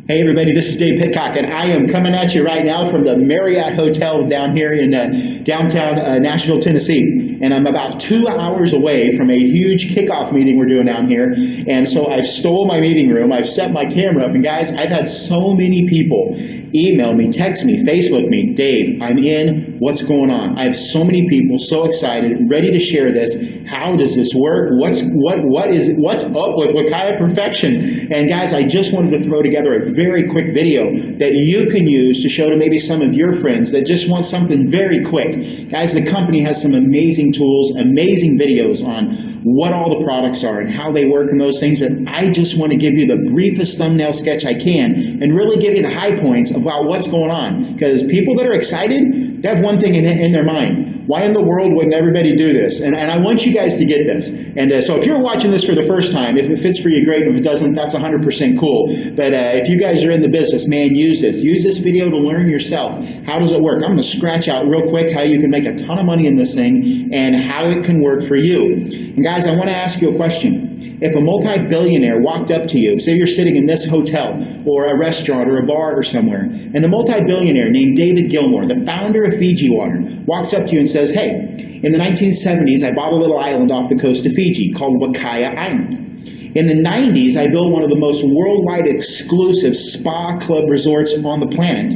Hey everybody, this is Dave Pitcock, and I am coming at you right now from the Marriott Hotel down here in downtown Nashville, Tennessee. And I'm about 2 hours away from a huge kickoff meeting we're doing down here. And so I've stole my meeting room, I've set my camera up, and guys, I've had so many people email me, text me, Facebook me, Dave, I'm in, what's going on? I have so many people so excited, ready to share this. How does this work? What's up with Wakaya Perfection? And guys, I just wanted to throw together a very quick video that you can use to show to maybe some of your friends that just want something very quick. Guys, the company has some amazing tools, amazing videos on what all the products are and how they work and those things, but I just want to give you the briefest thumbnail sketch I can and really give you the high points about what's going on. Because people that are excited, they have one thing in their mind. Why in the world wouldn't everybody do this? And I want you guys to get this. And so if you're watching this for the first time, if it fits for you, great. If it doesn't, that's 100% cool. But if you guys are in the business, man, use this. Use this video to learn yourself. How does it work? I'm going to scratch out real quick how you can make a ton of money in this thing and how it can work for you. And guys, I want to ask you a question. If a multi-billionaire walked up to you, say you're sitting in this hotel or a restaurant or a bar or somewhere, and the multi-billionaire named David Gilmore, the founder of Fiji Water, walks up to you and says, hey, in the 1970s, I bought a little island off the coast of Fiji called Wakaya Island. In the 90s, I built one of the most worldwide exclusive spa club resorts on the planet.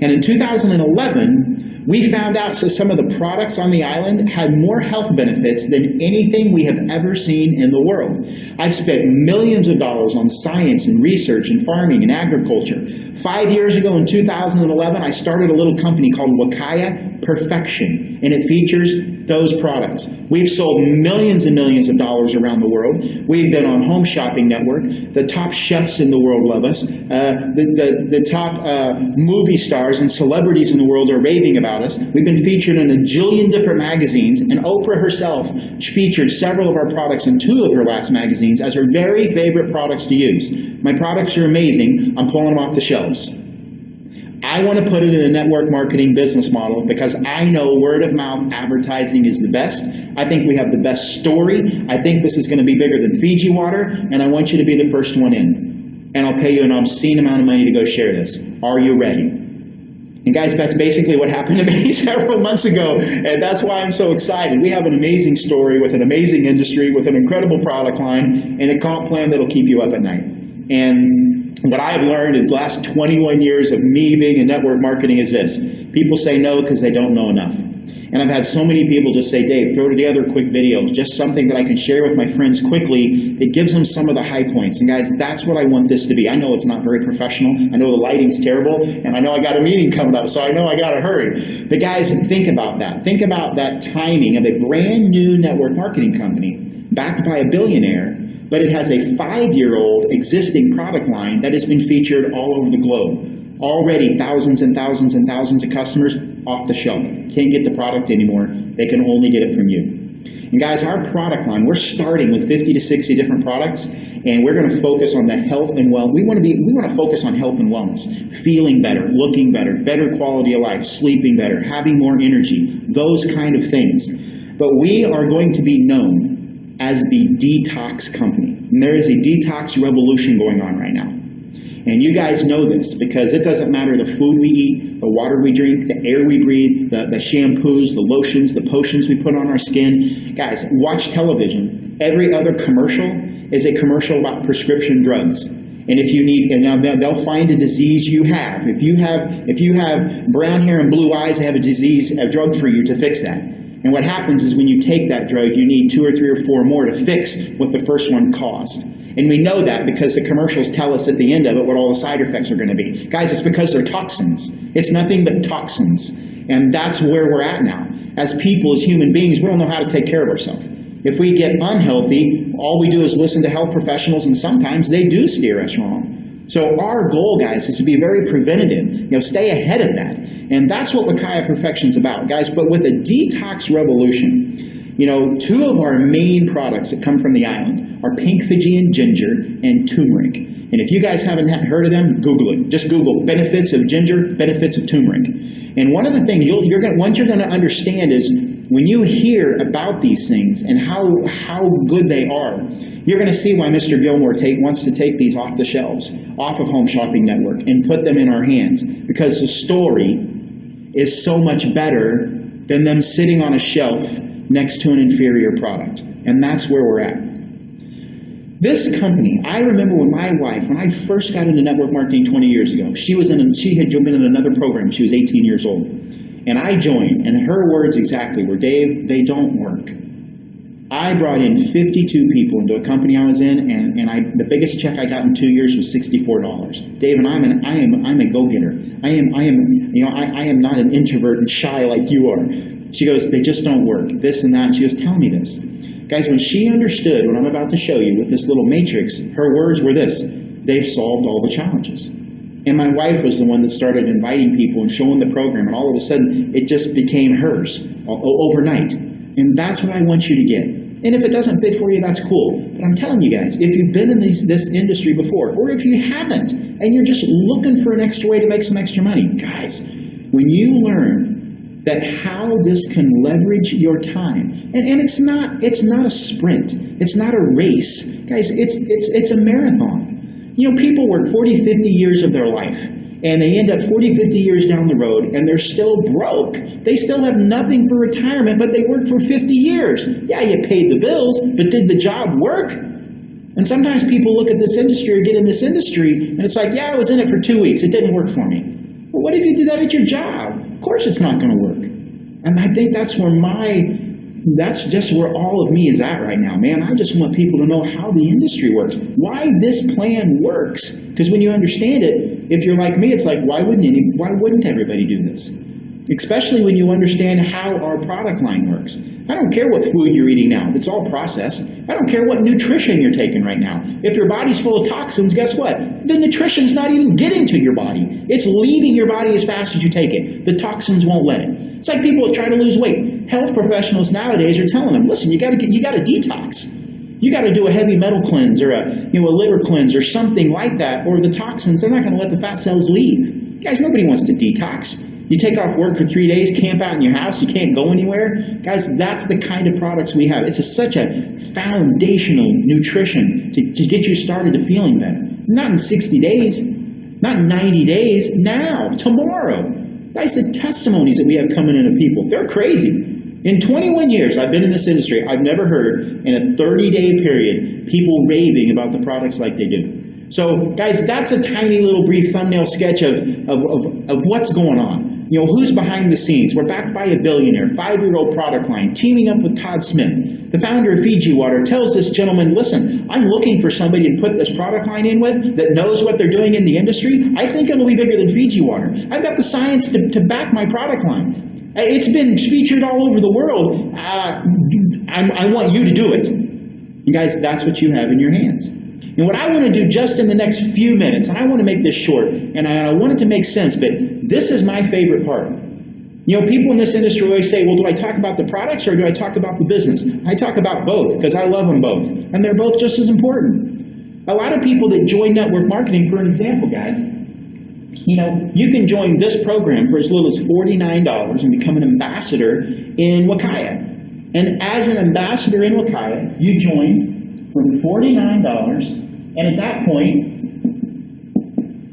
And in 2011, we found out that some of the products on the island had more health benefits than anything we have ever seen in the world. I've spent millions of dollars on science and research and farming and agriculture. 5 years ago in 2011, I started a little company called Wakaya Perfection, and it features those products. We've sold millions and millions of dollars around the world. We've been on Home Shopping Network. The top chefs in the world love us. The top movie stars and celebrities in the world are raving about us. We've been featured in a jillion different magazines, and Oprah herself featured several of our products in 2 of her last magazines as her very favorite products to use. My products are amazing. I'm pulling them off the shelves. I want to put it in a network marketing business model because I know word of mouth advertising is the best. I think we have the best story. I think this is going to be bigger than Fiji Water, and I want you to be the first one in. And I'll pay you an obscene amount of money to go share this. Are you ready? And guys, that's basically what happened to me several months ago, and that's why I'm so excited. We have an amazing story with an amazing industry, with an incredible product line, and a comp plan that'll keep you up at night. And what I've learned in the last 21 years of me being in network marketing is this. People say no because they don't know enough. And I've had so many people just say, Dave, throw together a quick video, just something that I can share with my friends quickly that gives them some of the high points. And guys, that's what I want this to be. I know it's not very professional. I know the lighting's terrible. And I know I got a meeting coming up, so I know I got to hurry. But guys, think about that. Think about that timing of a brand new network marketing company backed by a billionaire, but it has a 5-year-old existing product line that has been featured all over the globe. Already thousands and thousands and thousands of customers off the shelf. Can't get the product anymore. They can only get it from you. And guys, our product line, we're starting with 50 to 60 different products, and we're going to focus on the health and well. We want to focus on health and wellness, feeling better, looking better, better quality of life, sleeping better, having more energy, those kind of things. But we are going to be known as the detox company. And there is a detox revolution going on right now. And you guys know this because it doesn't matter the food we eat, the water we drink, the air we breathe, the shampoos, the lotions, the potions we put on our skin. Guys, watch television. Every other commercial is a commercial about prescription drugs. And if you need, and now they'll find a disease you have. If you have brown hair and blue eyes, they have a drug for you to fix that. And what happens is when you take that drug, you need 2 or 3 or 4 more to fix what the first one caused. And we know that because the commercials tell us at the end of it what all the side effects are going to be. Guys, it's because they're toxins. It's nothing but toxins. And that's where we're at now. As people, as human beings, we don't know how to take care of ourselves. If we get unhealthy, all we do is listen to health professionals, and sometimes they do steer us wrong. So our goal, guys, is to be very preventative, stay ahead of that. And that's what Wakaya Perfection's about, guys. But with a detox revolution, 2 of our main products that come from the island are pink Fijian ginger and turmeric. And if you guys haven't heard of them, Google it. Just Google benefits of ginger, benefits of turmeric. And one of the things you're going to understand is when you hear about these things and how good they are, you're going to see why Mr. Gilmore wants to take these off the shelves, off of Home Shopping Network, and put them in our hands, because the story is so much better than them sitting on a shelf next to an inferior product. And that's where we're at. This company, I remember when my wife, when I first got into network marketing 20 years ago, she had been in another program. She was 18 years old. And I joined, and her words exactly were, Dave, they don't work. I brought in 52 people into a company I was in, and the biggest check I got in 2 years was $64. Dave, and I'm a go-getter. I am not an introvert and shy like you are. She goes, they just don't work. This and that. She goes, tell me this. Guys, when she understood what I'm about to show you with this little matrix, her words were this: they've solved all the challenges. And my wife was the one that started inviting people and showing the program, and all of a sudden, it just became hers overnight. And that's what I want you to get. And if it doesn't fit for you, that's cool. But I'm telling you guys, if you've been in this industry before, or if you haven't, and you're just looking for an extra way to make some extra money, guys, when you learn that how this can leverage your time, and it's not a sprint, it's not a race, guys, it's a marathon. You know, people work 40, 50 years of their life, and they end up 40, 50 years down the road, and they're still broke. They still have nothing for retirement, but they worked for 50 years. Yeah, you paid the bills, but did the job work? And sometimes people look at this industry or get in this industry, and it's like, yeah, I was in it for 2 weeks. It didn't work for me. Well, what if you did that at your job? Of course it's not going to work. And I think that's just where all of me is at right now, man. I just want people to know how the industry works, why this plan works. Because when you understand it, if you're like me, it's like, why wouldn't everybody do this? Especially when you understand how our product line works. I don't care what food you're eating now. It's all processed. I don't care what nutrition you're taking right now. If your body's full of toxins, guess what? The nutrition's not even getting to your body. It's leaving your body as fast as you take it. The toxins won't let it. It's like people that try to lose weight. Health professionals nowadays are telling them, listen, you got to detox. You got to do a heavy metal cleanse or a liver cleanse or something like that, or the toxins, they're not going to let the fat cells leave. Guys, nobody wants to detox. You take off work for 3 days, camp out in your house, you can't go anywhere. Guys, that's the kind of products we have. It's such a foundational nutrition to get you started to feeling better. Not in 60 days, not in 90 days, now, tomorrow. Guys, the testimonies that we have coming in of people, they're crazy. In 21 years I've been in this industry, I've never heard in a 30-day period people raving about the products like they do. So, guys, that's a tiny little brief thumbnail sketch of what's going on. You know, who's behind the scenes? We're backed by a billionaire, 5-year-old product line, teaming up with Todd Smith. The founder of Fiji Water tells this gentleman, listen, I'm looking for somebody to put this product line in with that knows what they're doing in the industry. I think it'll be bigger than Fiji Water. I've got the science to back my product line. It's been featured all over the world. I want you to do it. You guys, that's what you have in your hands. And what I want to do just in the next few minutes, and I want to make this short, and I want it to make sense, but this is my favorite part. You know, people in this industry always say, well, do I talk about the products or do I talk about the business? I talk about both because I love them both, and they're both just as important. A lot of people that join network marketing, for an example, guys, you know, you can join this program for as little as $49 and become an ambassador in Wakaya. And as an ambassador in Wakaya, you join for $49, and at that point,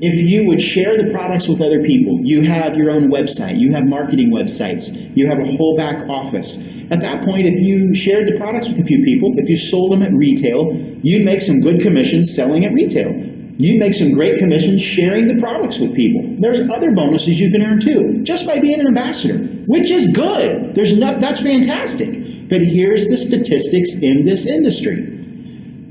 if you would share the products with other people, you have your own website, you have marketing websites, you have a whole back office. At that point, if you shared the products with a few people, if you sold them at retail, you'd make some good commissions selling at retail. You'd make some great commissions sharing the products with people. There's other bonuses you can earn too, just by being an ambassador, which is good. That's fantastic. But here's the statistics in this industry.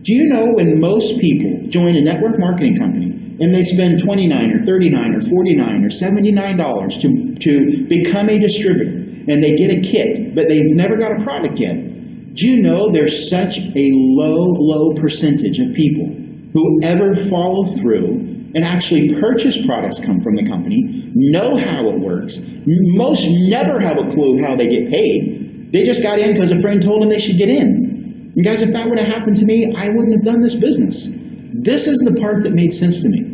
Do you know when most people join a network marketing company and they spend $29 or $39 or $49 or $79 to become a distributor and they get a kit, but they've never got a product yet? Do you know there's such a low percentage of people who ever follow through and actually purchase products come from the company, know how it works? Most never have a clue how they get paid. They just got in because a friend told them they should get in. And guys, if that would have happened to me, I wouldn't have done this business. This is the part that made sense to me.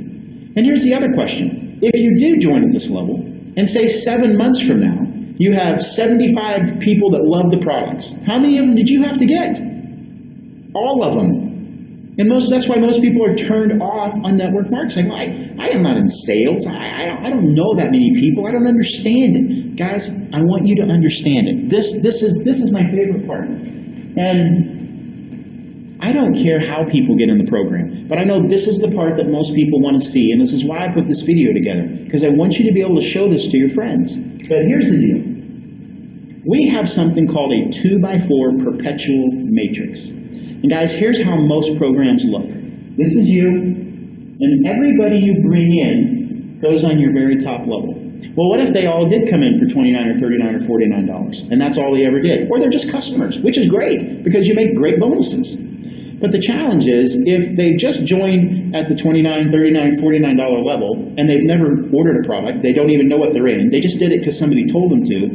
And here's the other question. If you do join at this level, and say 7 months from now, You have 75 people that love the products. How many of them did you have to get? All of them. And that's why most people are turned off on network marketing. I am not in sales. I don't know that many people. I don't understand it. Guys, I want you to understand it. This is my favorite part. And I don't care how people get in the program, but I know this is the part that most people want to see, and this is why I put this video together, because I want you to be able to show this to your friends. But here's the deal. We have something called a 2x4 perpetual matrix. And guys, here's how most programs look. This is you, and everybody you bring in goes on your very top level. Well, what if they all did come in for $29 or $39 or $49, and that's all they ever did? Or they're just customers, which is great, because you make great bonuses. But the challenge is, if they just joined at the $29, $39, $49 level, and they've never ordered a product, they don't even know what they're in, they just did it because somebody told them to,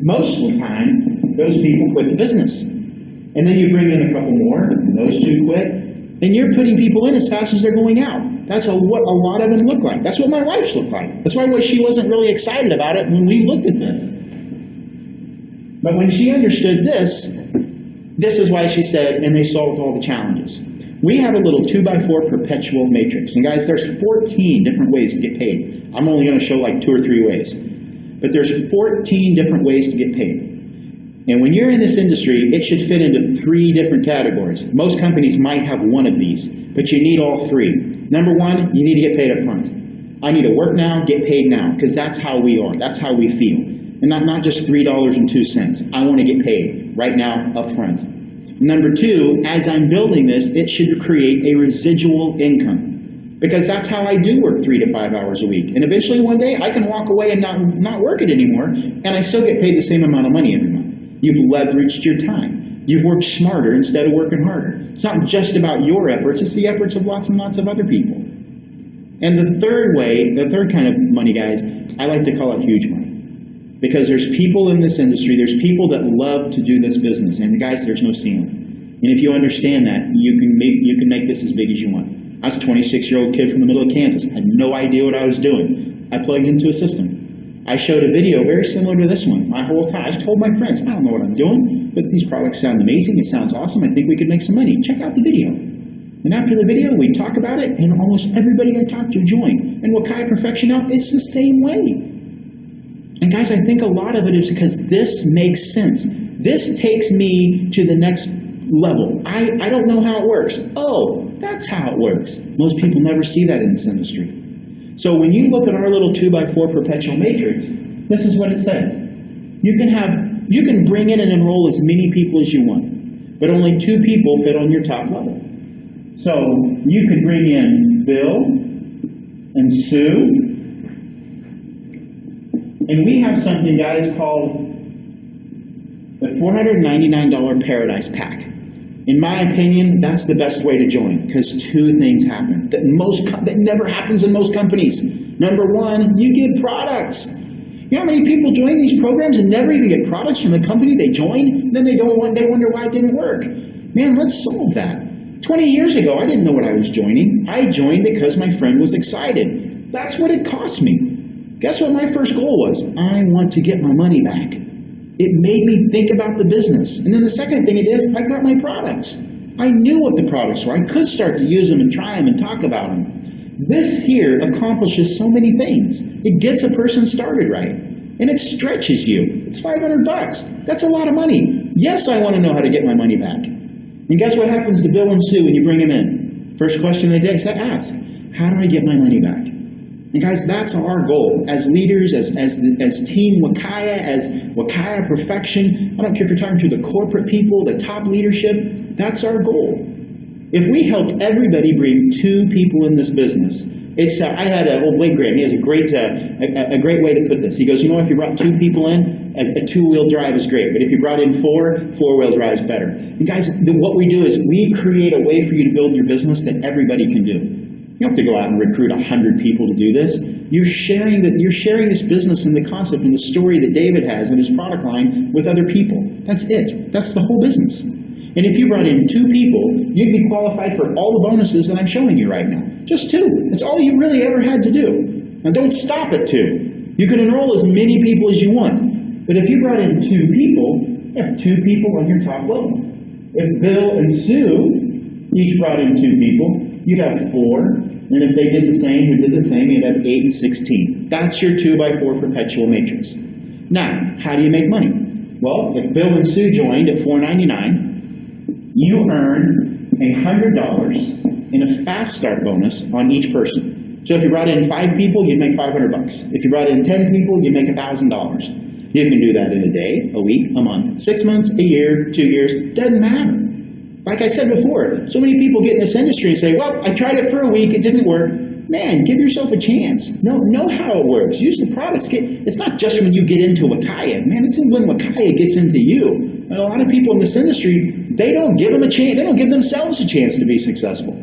most of the time, those people quit the business. And then you bring in a couple more, and those two quit, and you're putting people in as fast as they're going out. That's what a lot of them look like. That's what my wife's look like. That's why she wasn't really excited about it when we looked at this. But when she understood this is why she said, and they solved all the challenges. We have a little 2x4 perpetual matrix. And guys, there's 14 different ways to get paid. I'm only going to show like 2 or 3 ways. But there's 14 different ways to get paid. And when you're in this industry, it should fit into 3 different categories. Most companies might have one of these, but you need all 3. Number 1, you need to get paid up front. I need to work now, get paid now, because that's how we are. That's how we feel. And not just $3.02. I want to get paid right now up front. Number 2, as I'm building this, it should create a residual income, because that's how I do work 3 to 5 hours a week. And eventually one day I can walk away and not work it anymore, and I still get paid the same amount of money every month. You've leveraged your time. You've worked smarter instead of working harder. It's not just about your efforts, it's the efforts of lots and lots of other people. And the third kind of money, guys, I like to call it huge money. Because there's people in this industry, there's people that love to do this business. And guys, there's no ceiling. And if you understand that, you can make this as big as you want. I was a 26-year-old kid from the middle of Kansas. I had no idea what I was doing. I plugged into a system. I showed a video very similar to this one. My whole time, I told my friends, I don't know what I'm doing, but these products sound amazing. It sounds awesome. I think we could make some money. Check out the video. And after the video, we talk about it, and almost everybody I talked to joined. And Wakaya Perfection now, it's the same way. And guys, I think a lot of it is because this makes sense. This takes me to the next level. I don't know how it works. Oh, that's how it works. Most people never see that in this industry. So when you look at our little 2x4 perpetual matrix, this is what it says. You can bring in and enroll as many people as you want, but only 2 people fit on your top level. So you could bring in Bill and Sue, and we have something, guys, called the $499 Paradise Pack. In my opinion, that's the best way to join, because 2 things happen that never happens in most companies. Number 1, you get products. You know how many people join these programs and never even get products from the company they join? Then they wonder why it didn't work. Man, let's solve that. 20 years ago, I didn't know what I was joining. I joined because my friend was excited. That's what it cost me. Guess what my first goal was? I want to get my money back. It made me think about the business. And then the second thing it is, I got my products. I knew what the products were. I could start to use them and try them and talk about them. This here accomplishes so many things. It gets a person started right. And it stretches you. It's $500. That's a lot of money. Yes, I want to know how to get my money back. And guess what happens to Bill and Sue when you bring them in? First question they ask, how do I get my money back? And guys, that's our goal as leaders, as Team Wakaya, as Wakaya Perfection. I don't care if you're talking to the corporate people, the top leadership. That's our goal. If we helped everybody bring 2 people in this business, I had old Blake Graham. He has a great way to put this. He goes, if you brought 2 people in, a 2-wheel drive is great. But if you brought in 4, 4-wheel drive is better. And guys, what we do is we create a way for you to build your business that everybody can do. You don't have to go out and recruit 100 people to do this. You're sharing this business and the concept and the story that David has in his product line with other people. That's it. That's the whole business. And if you brought in 2 people, you'd be qualified for all the bonuses that I'm showing you right now. Just 2. That's all you really ever had to do. Now don't stop at 2. You can enroll as many people as you want. But if you brought in 2 people, you have 2 people on your top level. If Bill and Sue each brought in 2 people, you'd have 4. And if they did the same, who did the same, you'd have 8 and 16. That's your 2x4 perpetual matrix. Now, how do you make money? Well, if Bill and Sue joined at $4.99, you earn $100 in a fast start bonus on each person. So if you brought in 5 people, you'd make $500. If you brought in 10 people, you'd make $1,000. You can do that in a day, a week, a month, 6 months, a year, 2 years, doesn't matter. Like I said before, so many people get in this industry and say, well, I tried it for a week, it didn't work. Man, give yourself a chance. Know how it works. Use the products. It's not just when you get into Wakaya. Man, it's when Wakaya gets into you. And a lot of people in this industry, they don't give them a chance. They don't give themselves a chance to be successful.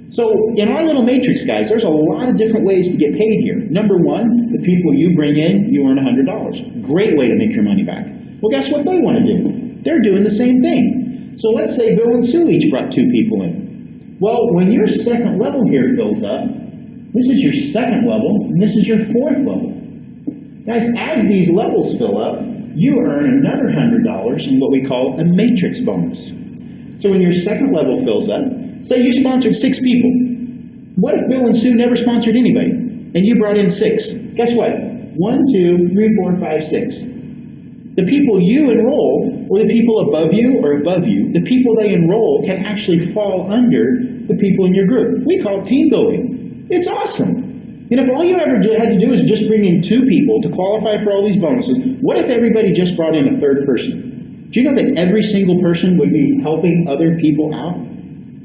So in our little matrix, guys, there's a lot of different ways to get paid here. Number 1, the people you bring in, you earn $100. Great way to make your money back. Well, guess what they want to do? They're doing the same thing. So let's say Bill and Sue each brought 2 people in. Well, when your second level here fills up, this is your second level, and this is your 4th level. Guys, as these levels fill up, you earn another $100 in what we call a matrix bonus. So when your second level fills up, say you sponsored 6 people. What if Bill and Sue never sponsored anybody, and you brought in 6? Guess what? 1, 2, 3, 4, 5, 6. The people you enroll, or the people above you or above you, the people they enroll can actually fall under the people in your group. We call it team building. It's awesome. And if all you ever had to do is just bring in 2 people to qualify for all these bonuses, what if everybody just brought in a 3rd person? Do you know that every single person would be helping other people out?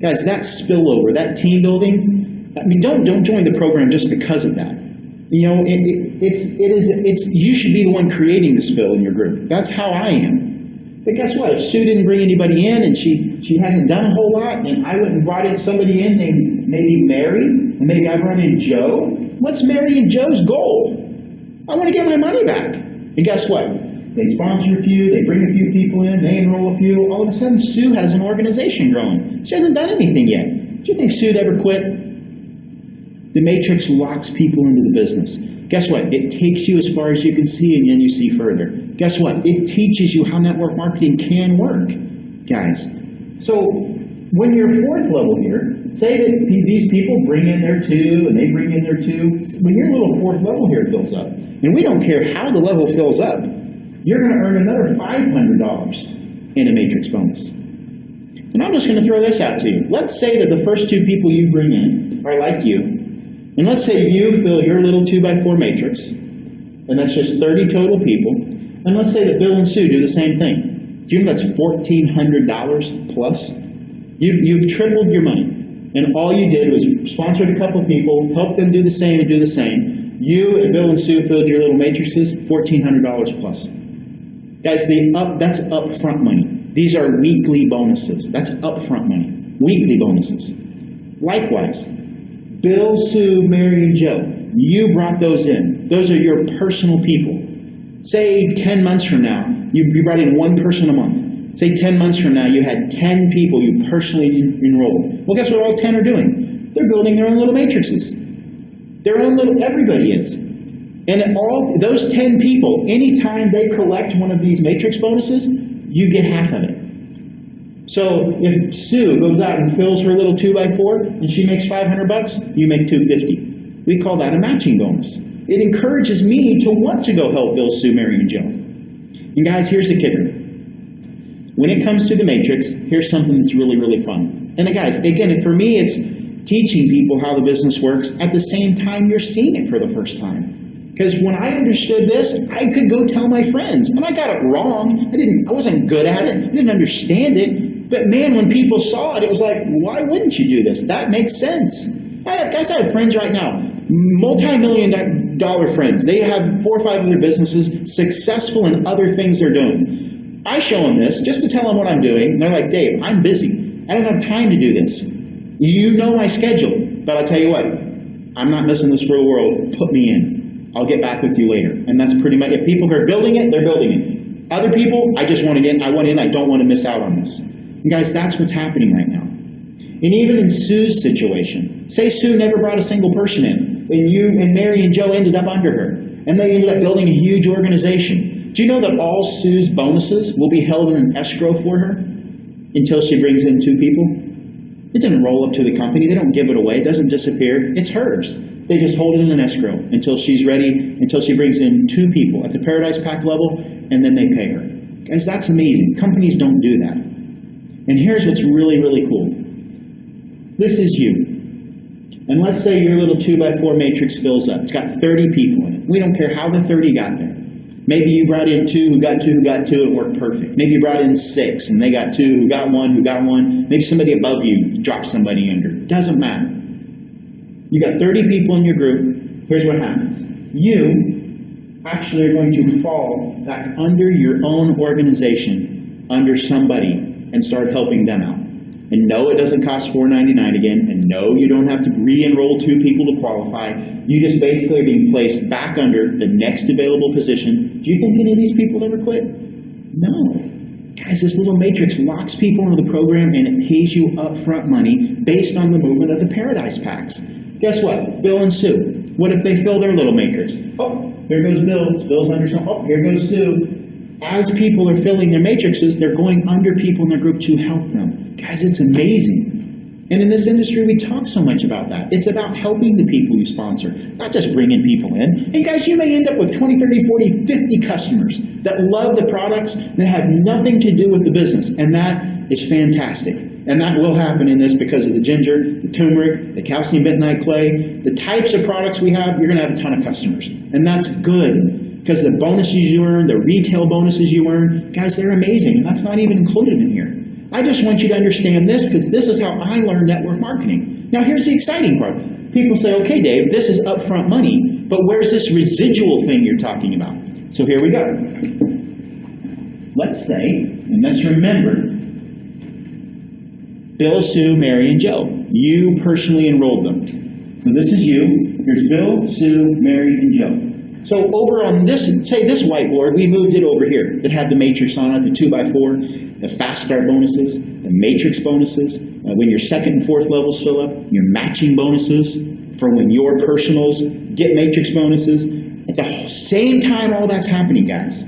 Guys, that spillover, that team building, I mean, don't join the program just because of that. You know, you should be the one creating the spill in your group. That's how I am. But guess what? If Sue didn't bring anybody in and she hasn't done a whole lot, and I went and brought in somebody in named maybe Mary, and maybe I brought in Joe, what's Mary and Joe's goal? I want to get my money back. And guess what? They sponsor a few, they bring a few people in, they enroll a few. All of a sudden, Sue has an organization growing. She hasn't done anything yet. Do you think Sue'd ever quit? The matrix locks people into the business. Guess what? It takes you as far as you can see, and then you see further. Guess what? It teaches you how network marketing can work, guys. So when you're 4th level here, say that these people bring in their 2, and they bring in their 2. When your little 4th level here fills up, and we don't care how the level fills up, you're going to earn another $500 in a matrix bonus. And I'm just going to throw this out to you. Let's say that the first 2 people you bring in are like you. And let's say you fill your little 2x4 matrix, and that's just 30 total people. And let's say that Bill and Sue do the same thing. Do you know that's $1,400 plus? You've tripled your money. And all you did was sponsored a couple people, helped them do the same and do the same. You and Bill and Sue filled your little matrices, $1,400 plus. Guys, that's upfront money. These are weekly bonuses. That's upfront money. Weekly bonuses. Likewise, Bill, Sue, Mary, and Joe, you brought those in. Those are your personal people. Say 10 months from now, you brought in 1 person a month. Say 10 months from now, you had 10 people you personally enrolled. Well, guess what all 10 are doing? They're building their own little matrices. Everybody is. And all those 10 people, anytime they collect one of these matrix bonuses, you get half of it. So if Sue goes out and fills her little 2x4 and she makes $500, you make $250. We call that a matching bonus. It encourages me to want to go help Bill, Sue, Mary, and Joe. And guys, here's the kicker. When it comes to the matrix, here's something that's really, really fun. And guys, again, for me, it's teaching people how the business works at the same time you're seeing it for the first time. Because when I understood this, I could go tell my friends. And I got it wrong. I wasn't good at it. I didn't understand it. But man, when people saw it, it was like, why wouldn't you do this? That makes sense. Guys, I have friends right now, multi-million-dollar friends. They have 4 or 5 other businesses, successful in other things they're doing. I show them this just to tell them what I'm doing. And they're like, Dave, I'm busy. I don't have time to do this. You know my schedule. But I'll tell you what, I'm not missing this for the world. Put me in. I'll get back with you later. And that's pretty much, if people are building it, they're building it. Other people, I just want to get in. I want in. I don't want to miss out on this. And guys, that's what's happening right now. And even in Sue's situation, say Sue never brought a single person in, and you and Mary and Joe ended up under her, and they ended up building a huge organization. Do you know that all Sue's bonuses will be held in an escrow for her until she brings in 2 people? It didn't roll up to the company. They don't give it away. It doesn't disappear. It's hers. They just hold it in an escrow until she's ready, until she brings in 2 people at the Paradise Pack level, and then they pay her. Guys, that's amazing. Companies don't do that. And here's what's really, really cool. This is you. And let's say your little 2x4 matrix fills up. It's got 30 people in it. We don't care how the 30 got there. Maybe you brought in 2 who got 2 who got 2 and worked perfect. Maybe you brought in 6 and they got 2 who got 1 who got 1. Maybe somebody above you dropped somebody under. Doesn't matter. You got 30 people in your group. Here's what happens. You actually are going to fall back under your own organization, under somebody, and start helping them out. And no, it doesn't cost $4.99 again. And no, you don't have to re-enroll 2 people to qualify. You just basically are being placed back under the next available position. Do you think any of these people ever quit? No. Guys, this little matrix locks people into the program and it pays you upfront money based on the movement of the Paradise Packs. Guess what? Bill and Sue. What if they fill their little matrix? Oh, here goes Bill. Bill's under some. Oh, here goes Sue. As people are filling their matrices, they're going under people in their group to help them. Guys, it's amazing. And in this industry, we talk so much about that. It's about helping the people you sponsor, not just bringing people in. And guys, you may end up with 20, 30, 40, 50 customers that love the products that have nothing to do with the business. And that is fantastic. And that will happen in this because of the ginger, the turmeric, the calcium bentonite clay, the types of products we have, you're going to have a ton of customers. And that's good. Because the bonuses you earn, the retail bonuses you earn, guys, they're amazing. And that's not even included in here. I just want you to understand this because this is how I learned network marketing. Now, here's the exciting part. People say, okay, Dave, this is upfront money, but where's this residual thing you're talking about? So here we go. Let's say, and let's remember, Bill, Sue, Mary, and Joe. You personally enrolled them. So this is you. Here's Bill, Sue, Mary, and Joe. So over on this, say this whiteboard, we moved it over here that had the matrix on it, the 2x4, the fast start bonuses, the matrix bonuses, when your 2nd and 4th levels fill up, your matching bonuses for when your personals get matrix bonuses. At the same time all that's happening, guys,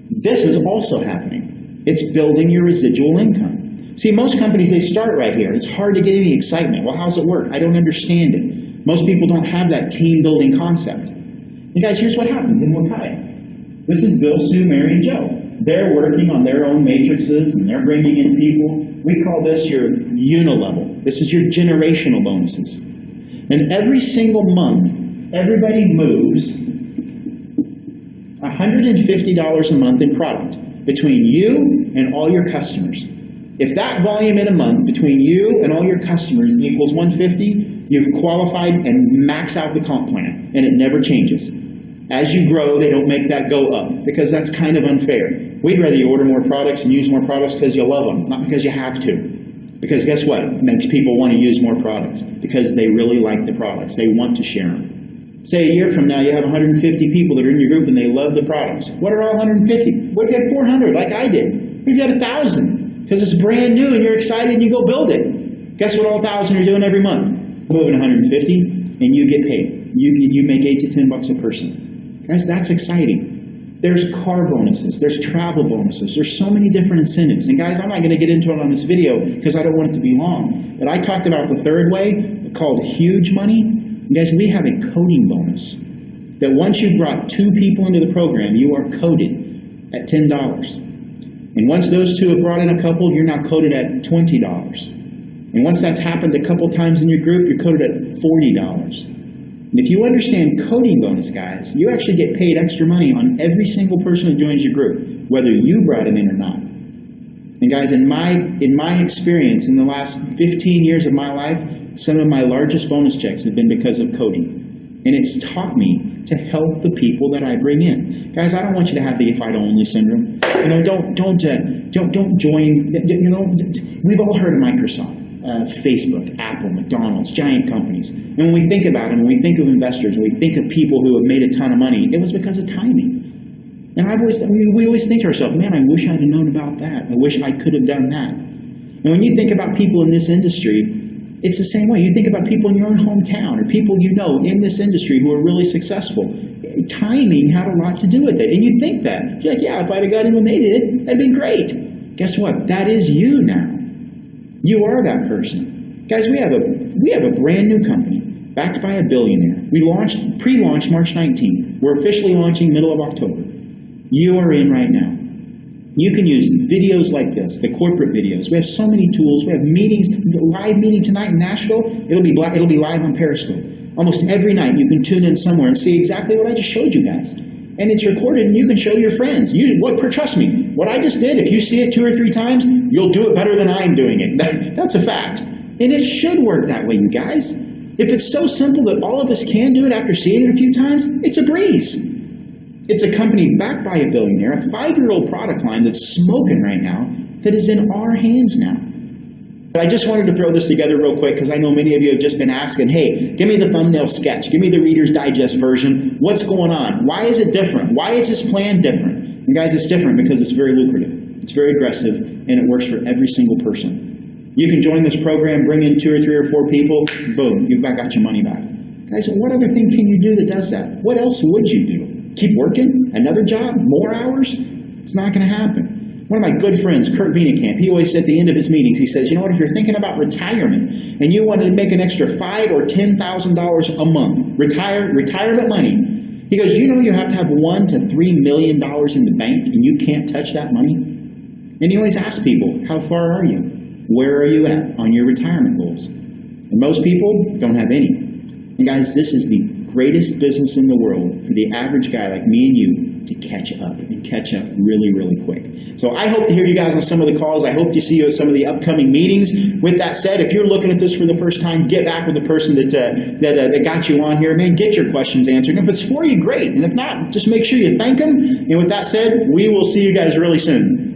this is also happening. It's building your residual income. See, most companies, they start right here. It's hard to get any excitement. Well, how's it work? I don't understand it. Most people don't have that team building concept. And guys, here's what happens in Wakaya. This is Bill, Sue, Mary, and Joe. They're working on their own matrices, and they're bringing in people. We call this your unilevel. This is your generational bonuses. And every single month, everybody moves $150 a month in product between you and all your customers. If that volume in a month between you and all your customers equals 150, you've qualified and max out the comp plan, and it never changes. As you grow, they don't make that go up because that's kind of unfair. We'd rather you order more products and use more products because you love them, not because you have to. Because guess what? It makes people want to use more products because they really like the products. They want to share them. Say a year from now, you have 150 people that are in your group and they love the products. What are all 150? What if you had 400 like I did? What if you had 1,000? Because it's brand new and you're excited and you go build it. Guess what all 1,000 are doing every month? Moving 150 and you get paid. You make $8 to $10 a person. Guys, that's exciting. There's car bonuses. There's travel bonuses. There's so many different incentives. And guys, I'm not going to get into it on this video because I don't want it to be long. But I talked about the third way called huge money. And guys, we have a coding bonus that once you brought 2 people into the program, you are coded at $10. And once those 2 have brought in a couple, you're now coded at $20. And once that's happened a couple times in your group, you're coded at $40. And if you understand coding bonus, guys, you actually get paid extra money on every single person who joins your group, whether you brought them in or not. And guys, in my experience, in the last 15 years of my life, some of my largest bonus checks have been because of coding. And it's taught me to help the people that I bring in. Guys, I don't want you to have the if I don't only syndrome. You know, don't join. You know, we've all heard of Microsoft. Facebook, Apple, McDonald's, giant companies. And when we think about them, when we think of investors, when we think of people who have made a ton of money, it was because of timing. And we always think to ourselves, man, I wish I'd have known about that. I wish I could have done that. And when you think about people in this industry, it's the same way. You think about people in your own hometown or people you know in this industry who are really successful. timing had a lot to do with it. And you think that. You're like, yeah, if I'd have got in when they did, that'd been great. Guess what? That is you now. You are that person. Guys, we have a brand new company backed by a billionaire. We pre-launched March 19th. We're officially launching middle of October. You are in right now. You can use videos like this, the corporate videos. We have so many tools. We have meetings, the live meeting tonight in Nashville. It'll be live on Periscope. Almost every night you can tune in somewhere and see exactly what I just showed you guys. And it's recorded and you can show your friends. Trust me, what I just did, if you see it 2 or 3 times, you'll do it better than I'm doing it. That's a fact. And it should work that way, you guys. If it's so simple that all of us can do it after seeing it a few times, it's a breeze. It's a company backed by a billionaire, a 5-year-old product line that's smoking right now, that is in our hands now. But I just wanted to throw this together real quick because I know many of you have just been asking, hey, give me the thumbnail sketch. Give me the Reader's Digest version. What's going on? Why is it different? Why is this plan different? And guys, it's different because it's very lucrative. It's very aggressive, and it works for every single person. You can join this program, bring in 2 or 3 or 4 people, boom, you've got your money back. Guys, what other thing can you do that does that? What else would you do? Keep working? Another job? More hours? It's not going to happen. One of my good friends, Kurt Viennekamp, he always said at the end of his meetings, he says, you know what, if you're thinking about retirement and you wanted to make an extra $5,000 or $10,000 a month, retirement money, he goes, you know you have to have $1 to $3 million in the bank and you can't touch that money? And he always asks people, how far are you? Where are you at on your retirement goals? And most people don't have any. And guys, this is the greatest business in the world for the average guy like me and you to catch up and catch up really, really quick. So I hope to hear you guys on some of the calls. I hope to see you at some of the upcoming meetings. With that said, if you're looking at this for the first time, get back with the person that got you on here. Man, get your questions answered. And if it's for you, great. And if not, just make sure you thank them. And with that said, we will see you guys really soon.